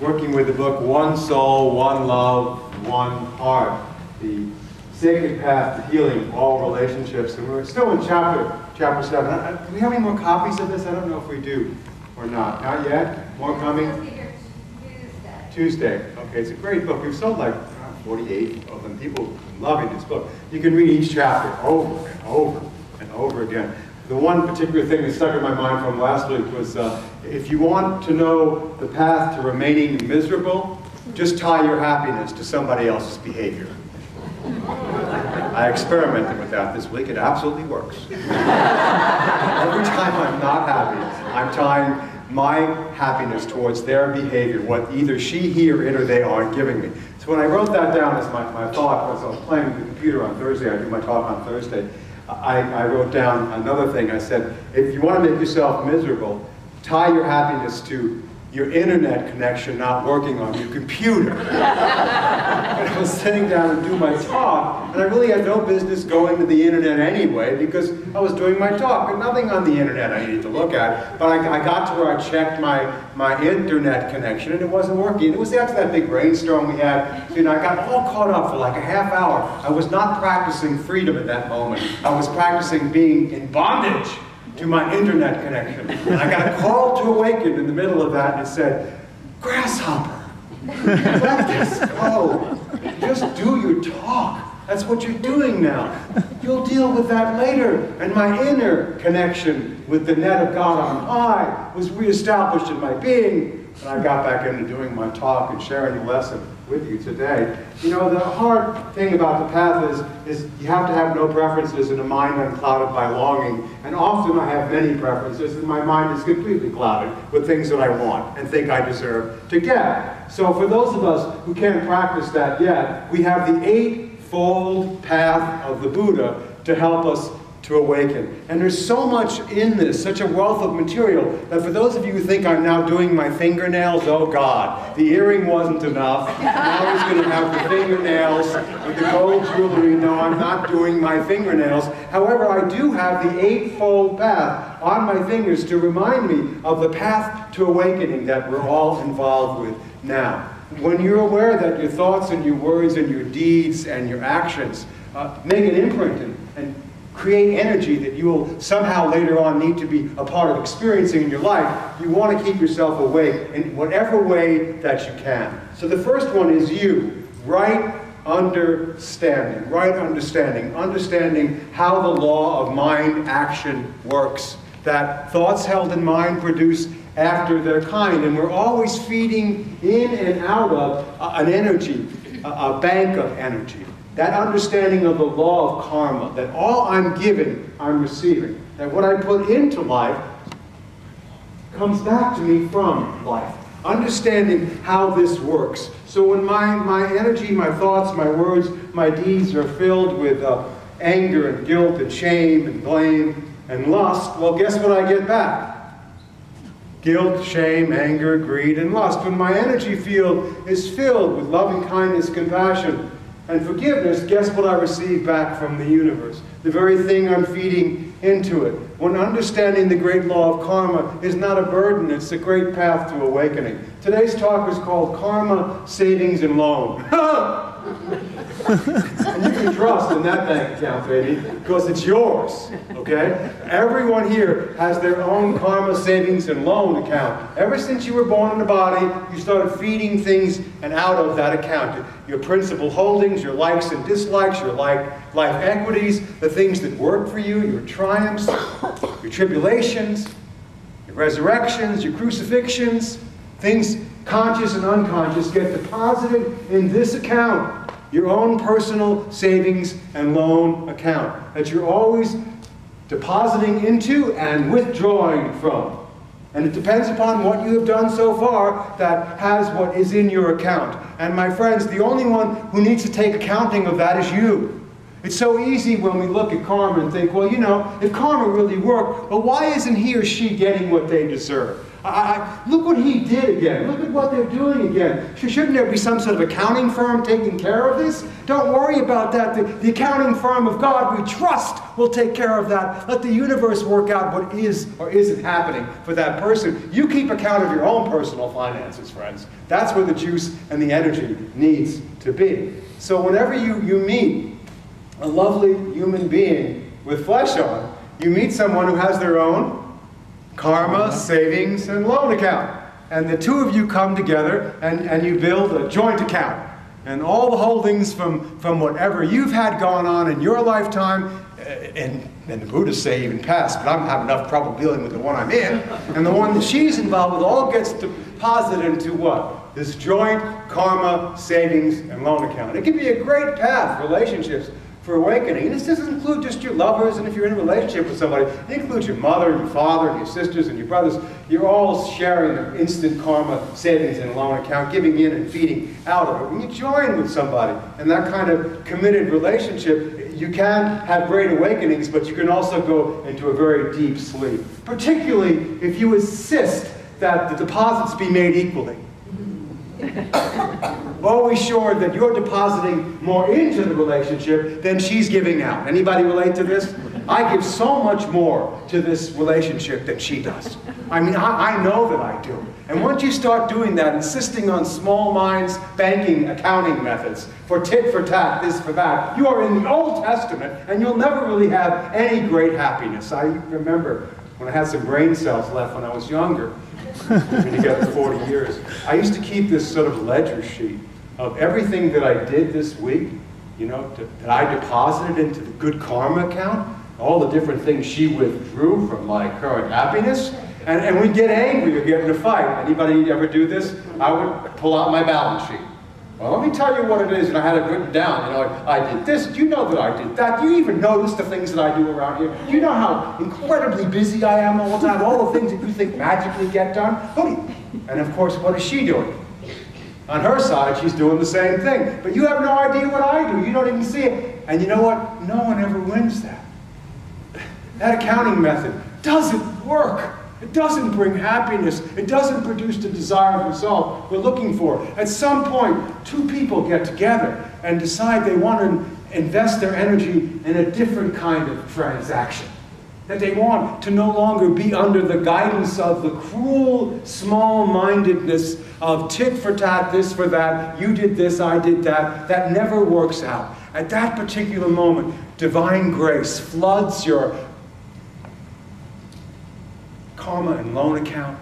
working with the book One Soul, One Love, One Heart, the sacred path to healing all relationships. And we're still in chapter 7. Do we have any more copies of this? I don't know if we do or not. Not yet? More coming? Tuesday. Okay, it's a great book. We've sold like 48 of them. People are loving this book. You can read each chapter over and over and over again. The one particular thing that stuck in my mind from last week was if you want to know the path to remaining miserable, just tie your happiness to somebody else's behavior. I experimented with that this week. It absolutely works. Every time I'm not happy, I'm tying my happiness towards their behavior, what either she, he, or it, or they are giving me. So when I wrote that down as my thought, as I was playing with the computer on Thursday, I do my talk on Thursday, I wrote down another thing. I said, if you want to make yourself miserable, tie your happiness to your internet connection not working on your computer. And I was sitting down to do my talk, and I really had no business going to the internet anyway because I was doing my talk. And nothing on the internet I needed to look at, but I got to where I checked my internet connection and it wasn't working. It was after that big rainstorm we had. So, I got all caught up for like a half hour. I was not practicing freedom at that moment. I was practicing being in bondage to my internet connection. And I got a call to awaken in the middle of that and it said, "Grasshopper, let this go. Just do your talk. That's what you're doing now. You'll deal with that later." And my inner connection with the net of God on high was reestablished in my being. And I got back into doing my talk and sharing the lesson with you today. The hard thing about the path is you have to have no preferences in a mind unclouded by longing. And often I have many preferences and my mind is completely clouded with things that I want and think I deserve to get. So for those of us who can't practice that yet, we have the eightfold path of the Buddha to help us to awaken. And there's so much in this, such a wealth of material, that for those of you who think I'm now doing my fingernails, oh God, the earring wasn't enough. Now he's going to have the fingernails with the gold jewelry. No, I'm not doing my fingernails. However, I do have the eightfold path on my fingers to remind me of the path to awakening that we're all involved with now. When you're aware that your thoughts and your words and your deeds and your actions make an imprint and create energy that you will somehow later on need to be a part of experiencing in your life, you want to keep yourself awake in whatever way that you can. So the first one is you, right understanding, understanding how the law of mind action works, that thoughts held in mind produce after their kind, and we're always feeding in and out of an energy, a bank of energy. That understanding of the law of karma, that all I'm giving, I'm receiving. That what I put into life comes back to me from life. Understanding how this works. So when my energy, my thoughts, my words, my deeds are filled with anger and guilt and shame and blame and lust, well, guess what I get back? Guilt, shame, anger, greed, and lust. When my energy field is filled with loving kindness, compassion, and forgiveness, guess what I receive back from the universe? The very thing I'm feeding into it. When understanding the great law of karma is not a burden, it's a great path to awakening. Today's talk is called Karma, Savings, and Loan. And you can trust in that bank account, baby, because it's yours, okay? Everyone here has their own karma, savings, and loan account. Ever since you were born in the body, you started feeding things and out of that account. Your principal holdings, your likes and dislikes, your life equities, the things that work for you, your triumphs, your tribulations, your resurrections, your crucifixions, things conscious and unconscious get deposited in this account, your own personal savings and loan account that you're always depositing into and withdrawing from. And it depends upon what you have done so far that has what is in your account. And my friends, the only one who needs to take accounting of that is you. It's so easy when we look at karma and think, well, if karma really worked, well, why isn't he or she getting what they deserve? Look what he did again. Look at what they're doing again. Shouldn't there be some sort of accounting firm taking care of this? Don't worry about that. The accounting firm of God we trust will take care of that. Let the universe work out what is or isn't happening for that person. You keep account of your own personal finances, friends. That's where the juice and the energy needs to be. So whenever you meet a lovely human being with flesh on, you meet someone who has their own karma, savings, and loan account. And the two of you come together and you build a joint account. And all the holdings from whatever you've had going on in your lifetime, and the Buddhists say even past, but I'm having enough trouble dealing with the one I'm in, and the one that she's involved with all gets deposited into what? This joint karma, savings, and loan account. It can be a great path, relationships, for awakening. And this doesn't include just your lovers, and if you're in a relationship with somebody, it includes your mother, your father, your sisters, and your brothers. You're all sharing an instant karma savings and loan account, giving in and feeding out of it. When you join with somebody in that kind of committed relationship, you can have great awakenings, but you can also go into a very deep sleep. Particularly if you insist that the deposits be made equally. Always sure that you're depositing more into the relationship than she's giving out. Anybody relate to this? I give so much more to this relationship than she does. I mean, I know that I do. And once you start doing that, insisting on small minds banking accounting methods for tit for tat, this for that, you are in the Old Testament and you'll never really have any great happiness. I remember when I had some brain cells left when I was younger. We've been together 40 years. I used to keep this sort of ledger sheet of everything that I did this week, you know, that I deposited into the good karma account, all the different things she withdrew from my current happiness, and we'd get angry or get in a fight. Anybody ever do this? I would pull out my balance sheet. Well, let me tell you what it is, and I had it written down. You know, I did this. Do you know that I did that? Do you even notice the things that I do around here? Do you know how incredibly busy I am all the time? All the things that you think magically get done? And of course, what is she doing? On her side, she's doing the same thing. But you have no idea what I do. You don't even see it. And you know what? No one ever wins that. That accounting method doesn't work. It doesn't bring happiness. It doesn't produce the desired result we're looking for. At some point, two people get together and decide they want to invest their energy in a different kind of transaction. That they want to no longer be under the guidance of the cruel small-mindedness of tit for tat, this for that, you did this, I did that. That never works out. At that particular moment, divine grace floods your karma and loan account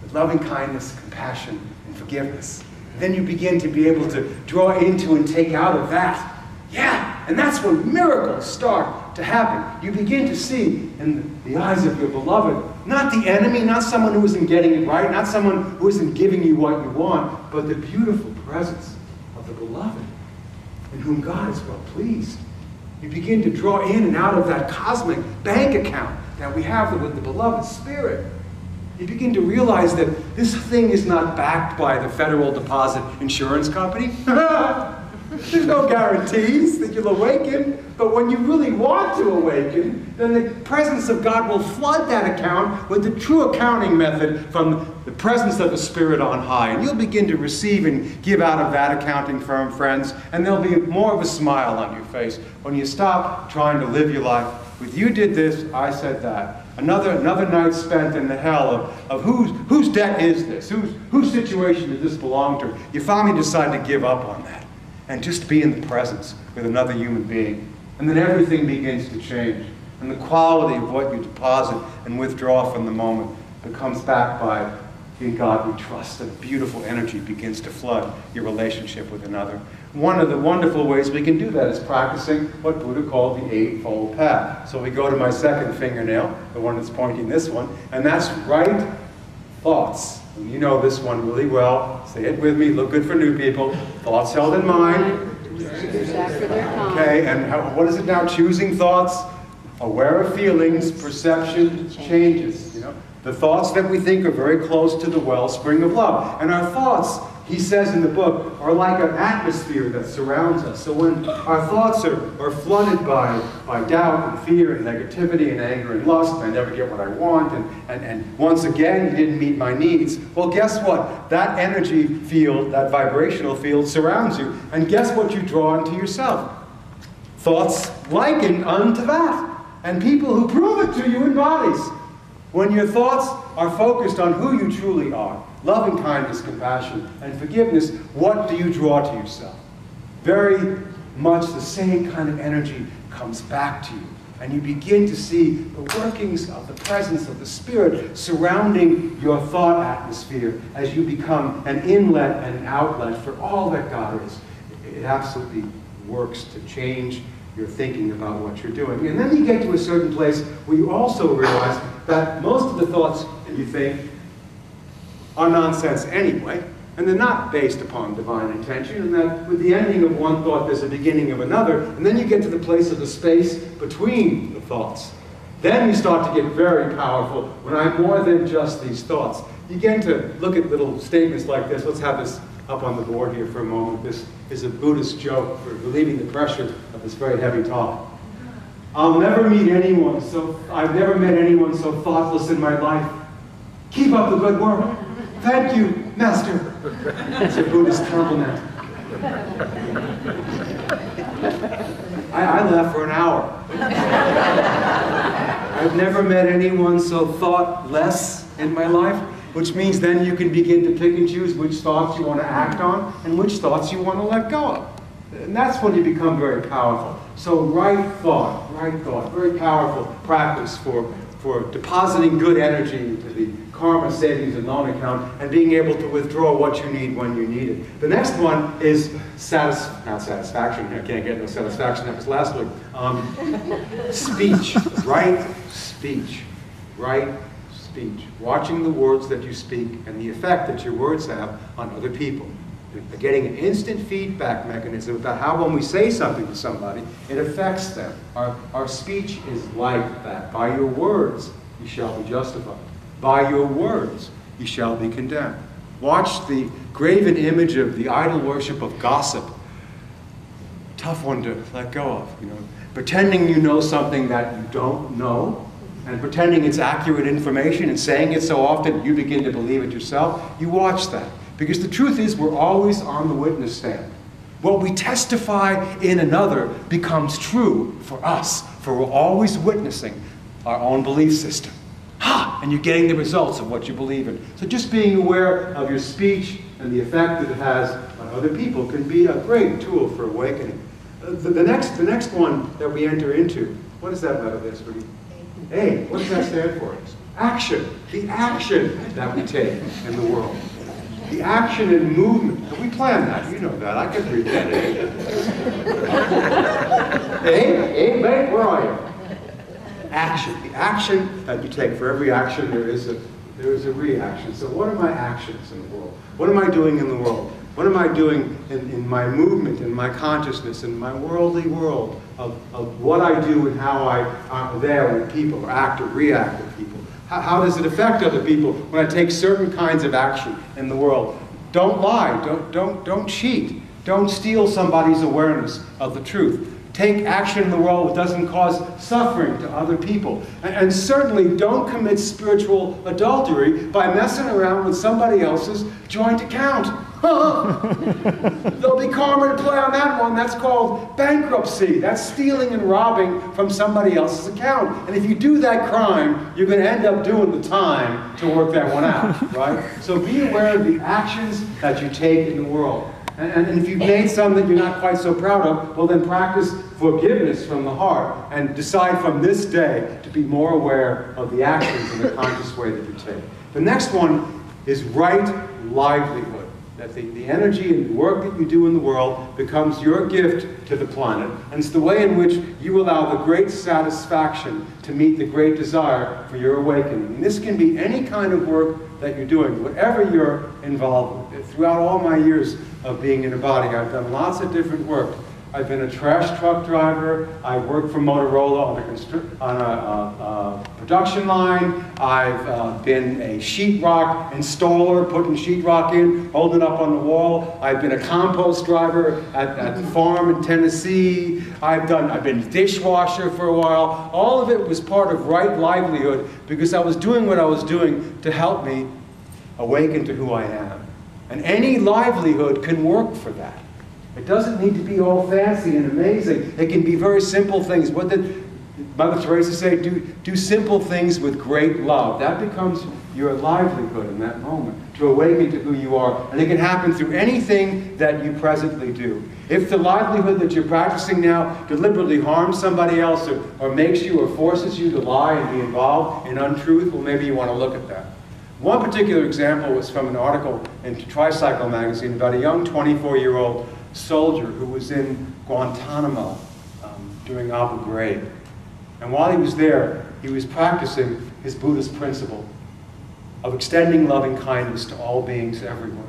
with loving kindness, compassion, and forgiveness. Then you begin to be able to draw into and take out of that. Yeah, and that's when miracles start to happen. You begin to see in the eyes of your beloved, not the enemy, not someone who isn't getting it right, not someone who isn't giving you what you want, but the beautiful presence of the beloved in whom God is well pleased. You begin to draw in and out of that cosmic bank account that we have with the beloved Spirit. You begin to realize that this thing is not backed by the Federal Deposit Insurance Company. There's no guarantees that you'll awaken, but when you really want to awaken, then the presence of God will flood that account with the true accounting method from the presence of the Spirit on high. And you'll begin to receive and give out of that accounting firm, friends, and there'll be more of a smile on your face when you stop trying to live your life with you did this, I said that. Another night spent in the hell of whose debt is this? Whose situation does this belong to? You finally decide to give up on that and just be in the presence with another human being. And then everything begins to change. And the quality of what you deposit and withdraw from the moment becomes backed by in God we trust, and beautiful energy begins to flood your relationship with another. One of the wonderful ways we can do that is practicing what Buddha called the Eightfold Path. So we go to my second fingernail, the one that's pointing this one, and that's right thoughts. And you know this one really well. Say it with me, look good for new people. Thoughts held in mind. Okay, and what is it now? Choosing thoughts, aware of feelings, perception changes. You know, the thoughts that we think are very close to the wellspring of love. And our thoughts he says in the book, are like an atmosphere that surrounds us. So when our thoughts are flooded by doubt and fear and negativity and anger and lust, and I never get what I want, and once again, you didn't meet my needs, well, guess what? That energy field, that vibrational field surrounds you, and guess what you draw into yourself? Thoughts likened unto that, and people who prove it to you in bodies. When your thoughts are focused on who you truly are, loving kindness, compassion, and forgiveness, what do you draw to yourself? Very much the same kind of energy comes back to you. And you begin to see the workings of the presence of the Spirit surrounding your thought atmosphere as you become an inlet and an outlet for all that God is. It absolutely works to change your thinking about what you're doing. And then you get to a certain place where you also realize that most of the thoughts that you think are nonsense anyway, and they're not based upon divine intention, and that with the ending of one thought there's a beginning of another, and then you get to the place of the space between the thoughts. Then you start to get very powerful when I'm more than just these thoughts. You begin to look at little statements like this. Let's have this up on the board here for a moment. This is a Buddhist joke for relieving the pressure of this very heavy talk. I've never met anyone so thoughtless in my life. Keep up the good work. Thank you, Master. It's a Buddhist compliment. I laughed for an hour. I've never met anyone so thoughtless in my life, which means then you can begin to pick and choose which thoughts you want to act on and which thoughts you want to let go of. And that's when you become very powerful. So right thought, very powerful practice for depositing good energy into the karma savings and loan account and being able to withdraw what you need when you need it. The next one is not satisfaction. I can't get no satisfaction. That was last week. Speech. Right speech. Right speech. Watching the words that you speak and the effect that your words have on other people. Getting an instant feedback mechanism about how when we say something to somebody, it affects them. Our speech is like that. By your words, you shall be justified. By your words, you shall be condemned. Watch the graven image of the idol worship of gossip. Tough one to let go of. Pretending you know something that you don't know, and pretending it's accurate information and saying it so often you begin to believe it yourself. You watch that. Because the truth is, we're always on the witness stand. What we testify in another becomes true for us, for we're always witnessing our own belief system. And you're getting the results of what you believe in. So just being aware of your speech and the effect that it has on other people can be a great tool for awakening. The next one that we enter into, what is that letter there, sweetie? A. What does that stand for? Action. The action that we take in the world. The action and movement. We planned that. You know that. I could read that. A, babe, where are you? Action. The action that you take. For every action, there is a reaction. So what are my actions in the world? What am I doing in the world? What am I doing in my movement, in my consciousness, in my worldly world of what I do and how I am there with people, or act or react with people? How does it affect other people when I take certain kinds of action in the world? Don't lie. Don't cheat. Don't steal somebody's awareness of the truth. Take action in the world that doesn't cause suffering to other people. And certainly don't commit spiritual adultery by messing around with somebody else's joint account. There'll be karma to play on that one. That's called bankruptcy. That's stealing and robbing from somebody else's account. And if you do that crime, you're going to end up doing the time to work that one out, right? So be aware of the actions that you take in the world. And if you've made some that you're not quite so proud of, well then practice forgiveness from the heart and decide from this day to be more aware of the actions in the conscious way that you take. The next one is right livelihood. That the energy and work that you do in the world becomes your gift to the planet. And it's the way in which you allow the great satisfaction to meet the great desire for your awakening. And this can be any kind of work that you're doing, whatever you're involved with. Throughout all my years of being in a body, I've done lots of different work. I've been a trash truck driver. I worked for Motorola on a production line. I've been a sheetrock installer, putting sheetrock in, holding it up on the wall. I've been a compost driver at the farm in Tennessee. I've been a dishwasher for a while. All of it was part of right livelihood because I was doing what I was doing to help me awaken to who I am. And any livelihood can work for that. It doesn't need to be all fancy and amazing. It can be very simple things. What did Mother Teresa say? Do simple things with great love. That becomes your livelihood in that moment, to awaken to who you are. And it can happen through anything that you presently do. If the livelihood that you're practicing now deliberately harms somebody else or makes you or forces you to lie and be involved in untruth, well, maybe you want to look at that. One particular example was from an article in Tricycle magazine about a young 24-year-old soldier who was in Guantanamo during Abu Ghraib. And while he was there, he was practicing his Buddhist principle of extending loving kindness to all beings everywhere.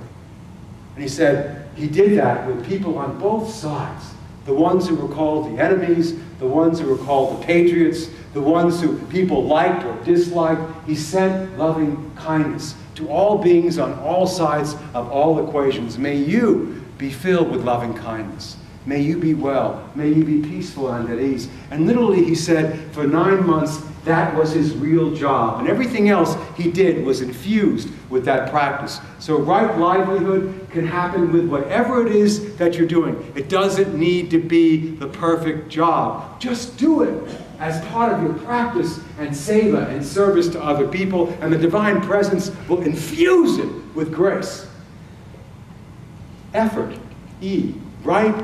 And he said he did that with people on both sides, the ones who were called the enemies, the ones who were called the patriots, the ones who people liked or disliked. He sent loving kindness to all beings on all sides of all equations. May you be filled with loving kindness. May you be well. May you be peaceful and at ease. And literally, he said, for 9 months, that was his real job. And everything else he did was infused with that practice. So right livelihood can happen with whatever it is that you're doing. It doesn't need to be the perfect job. Just do it as part of your practice and seva and service to other people, and the divine presence will infuse it with grace. Effort, E, right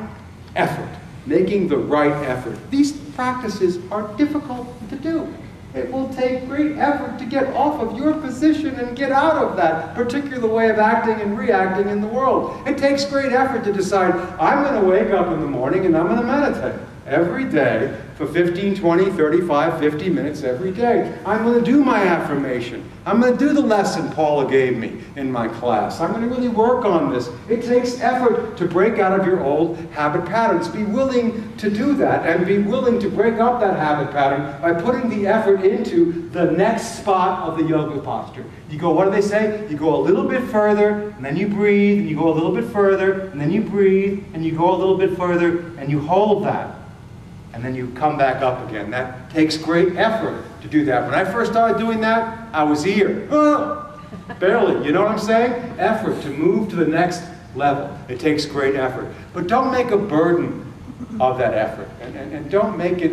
effort, making the right effort. These practices are difficult to do. It will take great effort to get off of your position and get out of that particular way of acting and reacting in the world. It takes great effort to decide, I'm going to wake up in the morning and I'm going to meditate every day for 15, 20, 35, 50 minutes every day. I'm going to do my affirmation. I'm going to do the lesson Paula gave me in my class. I'm going to really work on this. It takes effort to break out of your old habit patterns. Be willing to do that and be willing to break up that habit pattern by putting the effort into the next spot of the yoga posture. You go, what do they say? You go a little bit further, and then you breathe, and you go a little bit further, and then you breathe, and you go a little bit further, and you hold that. And then you come back up again. That takes great effort to do that. When I first started doing that, I was here. Barely, you know what I'm saying? Effort to move to the next level. It takes great effort. But don't make a burden of that effort. And don't make it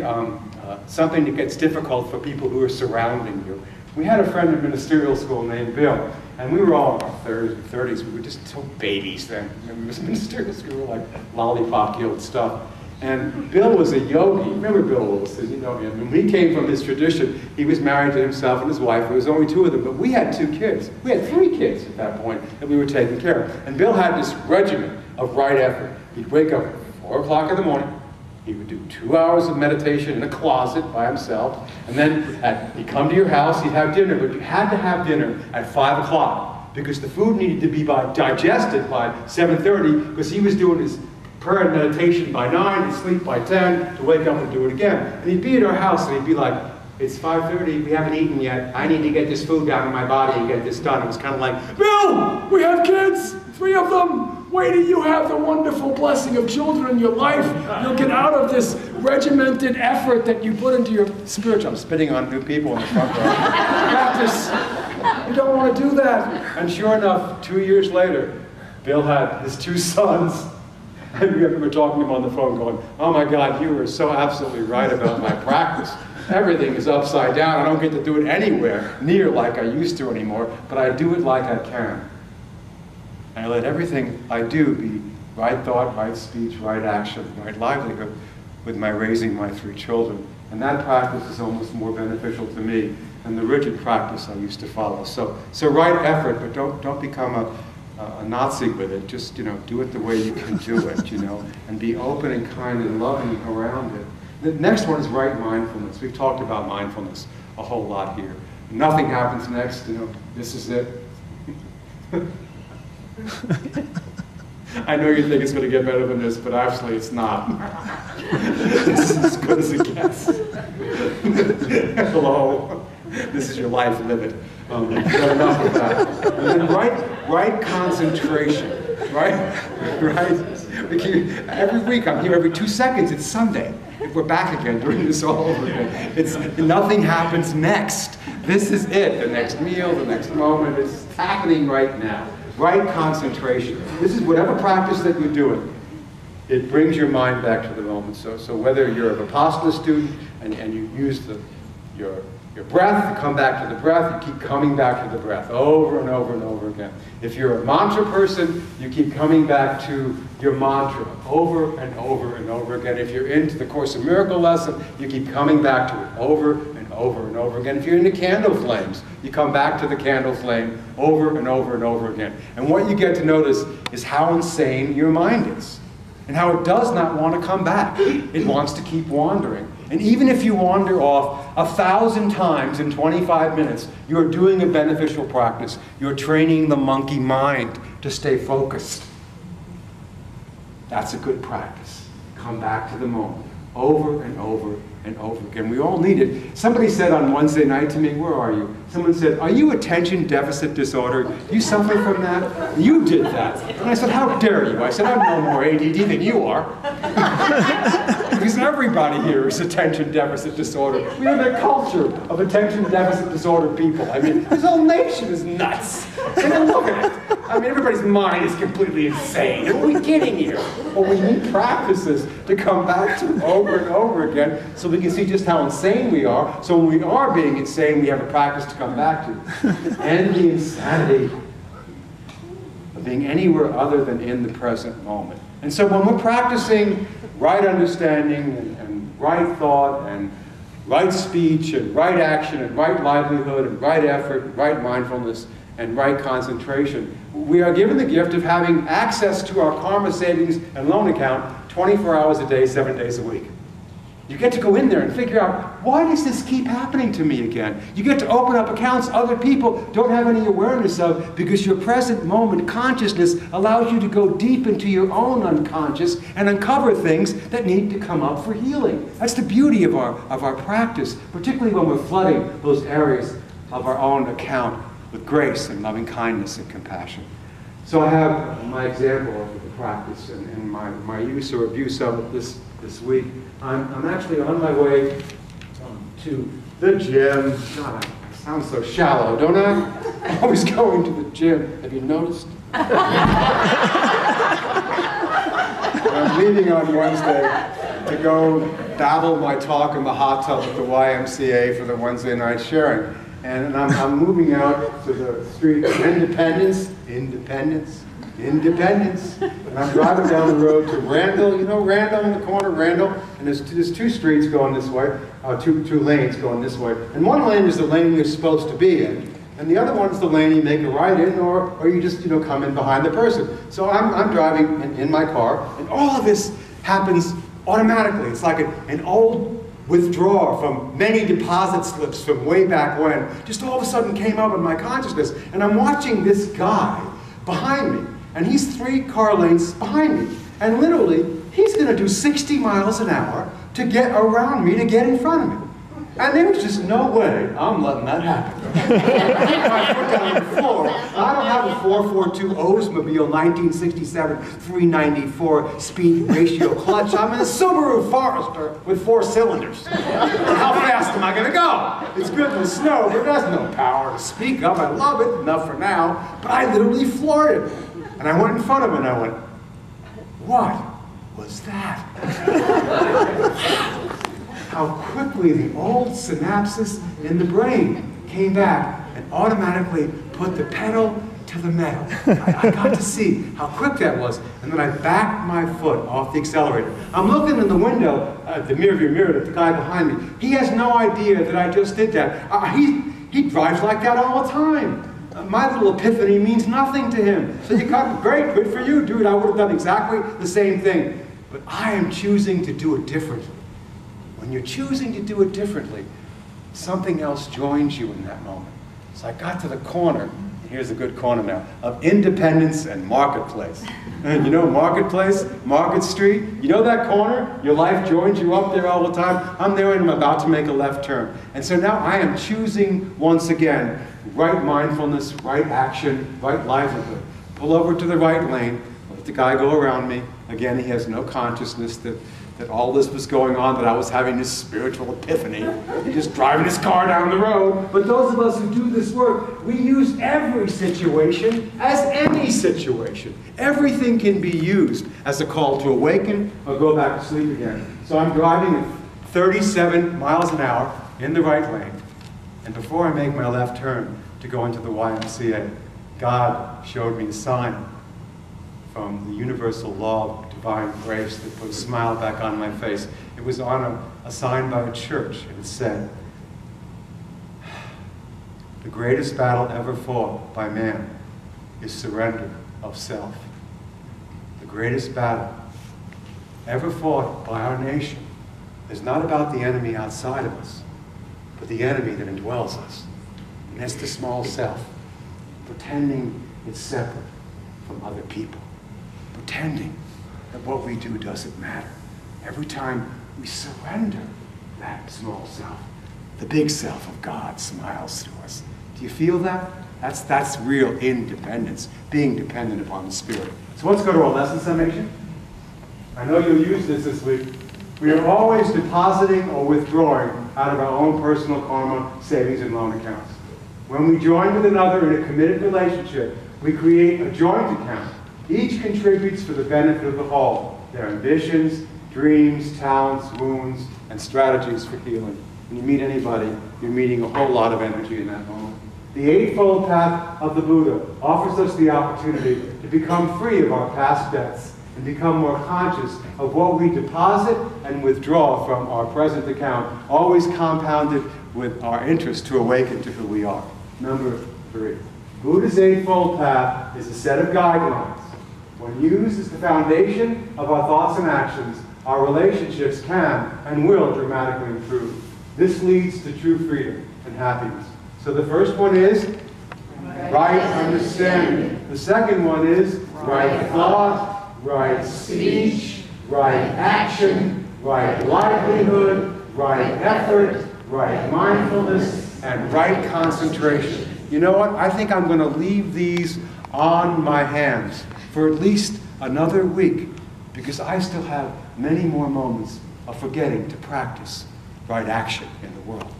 something that gets difficult for people who are surrounding you. We had a friend in ministerial school named Bill, and we were all in our 30s. We were just so babies then. Remember, it was ministerial school, we were like lollipop-gilled stuff. And Bill was a yogi. Remember Bill Wilson, you know him. When he came from his tradition, he was married to himself and his wife. There was only 2 of them, but we had 2 kids. We had 3 kids at that point that we were taking care of. And Bill had this regimen of right effort. He'd wake up at 4 o'clock in the morning. He would do 2 hours of meditation in a closet by himself. And then he'd come to your house, he'd have dinner, but you had to have dinner at 5 o'clock because the food needed to be digested by 7:30 because he was doing his prayer and meditation by 9, to sleep by 10, to wake up and do it again. And he'd be at our house and he'd be like, it's 5:30, we haven't eaten yet. I need to get this food down in my body and get this done. It was kind of like, Bill, we have kids, 3 of them. Wait till you have the wonderful blessing of children in your life. You'll get out of this regimented effort that you put into your spiritual. I'm spitting on new people in the front row. Practice. You don't want to do that. And sure enough, 2 years later, Bill had his 2 sons. And we were talking to him on the phone going, oh my God, you were so absolutely right about my practice. Everything is upside down. I don't get to do it anywhere near like I used to anymore, but I do it like I can. And I let everything I do be right thought, right speech, right action, right livelihood with my raising my 3 children. And that practice is almost more beneficial to me than the rigid practice I used to follow. So right effort, but don't become a Nazi with it. Just, you know, do it the way you can do it, you know, and be open and kind and loving around it. The next one is right mindfulness. We've talked about mindfulness a whole lot here. Nothing happens next, you know, this is it. I know you think it's going to get better than this, but actually it's not. This is as good as it gets. Hello. This is your life, live it. Enough of that. And then right concentration, right? Every week I'm here every 2 seconds. It's Sunday. We're back again, doing this all over again. Nothing happens next. This is it. The next meal, the next moment. It's happening right now. Right concentration. This is whatever practice that you're doing. It brings your mind back to the moment. So whether you're a Vipassana student and you use your breath, you come back to the breath, you keep coming back to the breath over and over and over again. If you're a mantra person, you keep coming back to your mantra over and over and over again. If you're into the Course in Miracles lesson, you keep coming back to it over and over and over again. If you're into candle flames, you come back to the candle flame over and over and over again. And what you get to notice is how insane your mind is and how it does not want to come back. It wants to keep wandering. And even if you wander off 1,000 times in 25 minutes, you're doing a beneficial practice. You're training the monkey mind to stay focused. That's a good practice. Come back to the moment over and over and over again. We all need it. Somebody said on Wednesday night to me, where are you? Someone said, are you attention deficit disorder? Do you suffer from that? You did that. And I said, how dare you? I said, I'm no more ADD than you are. Because everybody here is attention deficit disorder. We have a culture of attention deficit disorder people. I mean, this whole nation is nuts. Take a look at it. I mean, everybody's mind is completely insane. What are we getting here? Well, we need practices to come back to over and over again so we can see just how insane we are. So when we are being insane, we have a practice to come back to. And the insanity of being anywhere other than in the present moment. And so when we're practicing right understanding and right thought and right speech and right action and right livelihood and right effort and right mindfulness and right concentration, we are given the gift of having access to our karma savings and loan account 24 hours a day, 7 days a week. You get to go in there and figure out, why does this keep happening to me again? You get to open up accounts other people don't have any awareness of, because your present moment consciousness allows you to go deep into your own unconscious and uncover things that need to come up for healing. That's the beauty of our practice, particularly when we're flooding those areas of our own account with grace and loving kindness and compassion. So I have my example of the practice and my use or abuse of it this week. I'm actually on my way to the gym. God, I sound so shallow, don't I? I'm always going to the gym. Have you noticed? I'm leaving on Wednesday to go babble my talk in the hot tub at the YMCA for the Wednesday night sharing. And I'm moving out to the street of Independence, and I'm driving down the road to Randall. You know Randall in the corner, Randall? And there's two streets going this way, two lanes going this way. And one lane is the lane you're supposed to be in, and the other one is the lane you make a right in, or you just come in behind the person. So I'm driving in my car, and all of this happens automatically. It's like an old withdrawal from many deposit slips from way back when, just all of a sudden came up in my consciousness. And I'm watching this guy behind me, and he's 3 car lengths behind me. And literally, he's going to do 60 miles an hour to get around me, to get in front of me. And there's just no way I'm letting that happen. I keep my foot down on the floor. I don't have a 442 Oldsmobile 1967 394 speed ratio clutch. I'm in a Subaru Forester with 4 cylinders. How fast am I going to go? It's good in the snow, but it has no power to speak of. I love it, enough for now. But I literally floored it. And I went in front of him and I went, what was that? How quickly the old synapses in the brain came back and automatically put the pedal to the metal. I got to see how quick that was, and then I backed my foot off the accelerator. I'm looking in the window, the mirror of your mirror, at the guy behind me. He has no idea that I just did that. He drives like that all the time. My little epiphany means nothing to him. So you got, great, good for you, dude. I would have done exactly the same thing. But I am choosing to do it differently. When you're choosing to do it differently, something else joins you in that moment. So I got to the corner, here's a good corner now, of Independence and Marketplace. And you know Marketplace, Market Street, you know that corner? Your life joins you up there all the time. I'm there and I'm about to make a left turn. And so now I am choosing once again right mindfulness, right action, right livelihood. Pull over to the right lane, let the guy go around me. Again, he has no consciousness that all this was going on, that I was having this spiritual epiphany, just driving his car down the road. But those of us who do this work, we use every situation as any situation. Everything can be used as a call to awaken or go back to sleep again. So I'm driving at 37 miles an hour in the right lane. And before I make my left turn to go into the YMCA, God showed me a sign from the universal law of divine grace that put a smile back on my face. It was on a sign by a church, and it said, "The greatest battle ever fought by man is surrender of self." The greatest battle ever fought by our nation is not about the enemy outside of us, but the enemy that indwells us. And that's the small self, pretending it's separate from other people. Pretending that what we do doesn't matter. Every time we surrender that small self, the big self of God smiles through us. Do you feel that? That's real independence, being dependent upon the Spirit. So let's go to our lesson summation. I know you'll use this week. We are always depositing or withdrawing out of our own personal karma, savings, and loan accounts. When we join with another in a committed relationship, we create a joint account. Each contributes for the benefit of the whole, their ambitions, dreams, talents, wounds, and strategies for healing. When you meet anybody, you're meeting a whole lot of energy in that moment. The Eightfold Path of the Buddha offers us the opportunity to become free of our past debts and become more conscious of what we deposit and withdraw from our present account, always compounded with our interest to awaken to who we are. Number 3, Buddha's Eightfold Path is a set of guidelines. When used as the foundation of our thoughts and actions, our relationships can and will dramatically improve. This leads to true freedom and happiness. So the first one is right understanding. The second one is right thought, right speech, right action, right livelihood, right effort, right mindfulness, and right concentration. You know what? I think I'm going to leave these on my hands for at least another week, because I still have many more moments of forgetting to practice right action in the world.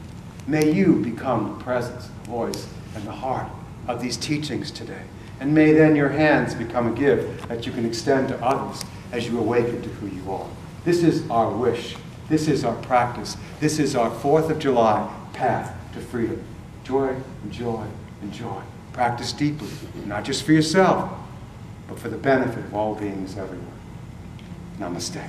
May you become the presence, the voice, and the heart of these teachings today. And may then your hands become a gift that you can extend to others as you awaken to who you are. This is our wish. This is our practice. This is our 4th of July path to freedom. Joy and joy and joy. Practice deeply, not just for yourself, but for the benefit of all beings everywhere. Namaste.